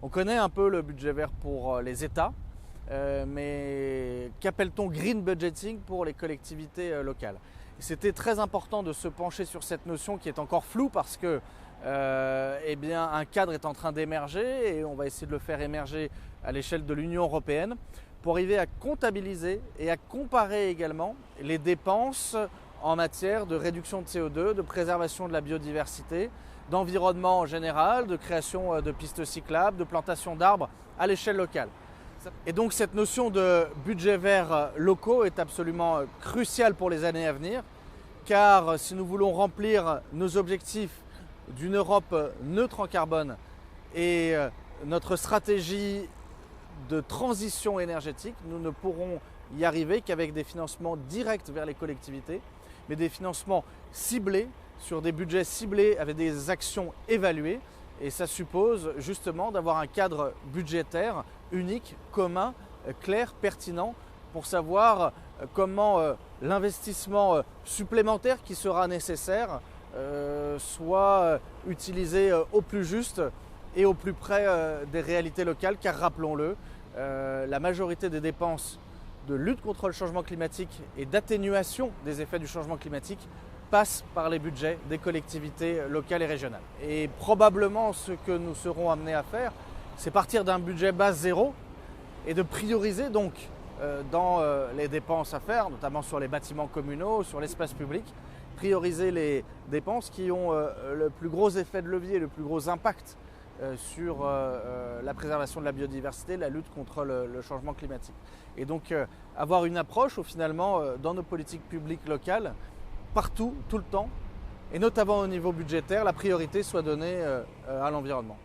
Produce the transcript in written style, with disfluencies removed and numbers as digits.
On connaît un peu le budget vert pour les États, mais qu'appelle-t-on green budgeting pour les collectivités locales? C'était très important de se pencher sur cette notion qui est encore floue parce que un cadre est en train d'émerger et on va essayer de le faire émerger à l'échelle de l'Union européenne pour arriver à comptabiliser et à comparer également les dépenses en matière de réduction de CO2, de préservation de la biodiversité, d'environnement en général, de création de pistes cyclables, de plantation d'arbres à l'échelle locale. Et donc cette notion de budget vert locaux est absolument cruciale pour les années à venir, car si nous voulons remplir nos objectifs d'une Europe neutre en carbone et notre stratégie de transition énergétique, nous ne pourrons y arriver qu'avec des financements directs vers les collectivités, mais des financements ciblés sur des budgets ciblés avec des actions évaluées. Et ça suppose justement d'avoir un cadre budgétaire unique, commun, clair, pertinent pour savoir comment l'investissement supplémentaire qui sera nécessaire soit utilisé au plus juste et au plus près des réalités locales, car rappelons-le, la majorité des dépenses de lutte contre le changement climatique et d'atténuation des effets du changement climatique passe par les budgets des collectivités locales et régionales. Et probablement ce que nous serons amenés à faire, c'est partir d'un budget base zéro et de prioriser donc dans les dépenses à faire, notamment sur les bâtiments communaux, sur l'espace public, prioriser les dépenses qui ont le plus gros effet de levier, le plus gros impact sur la préservation de la biodiversité, la lutte contre le changement climatique. Et donc avoir une approche où finalement dans nos politiques publiques locales, partout, tout le temps, et notamment au niveau budgétaire, la priorité soit donnée à l'environnement.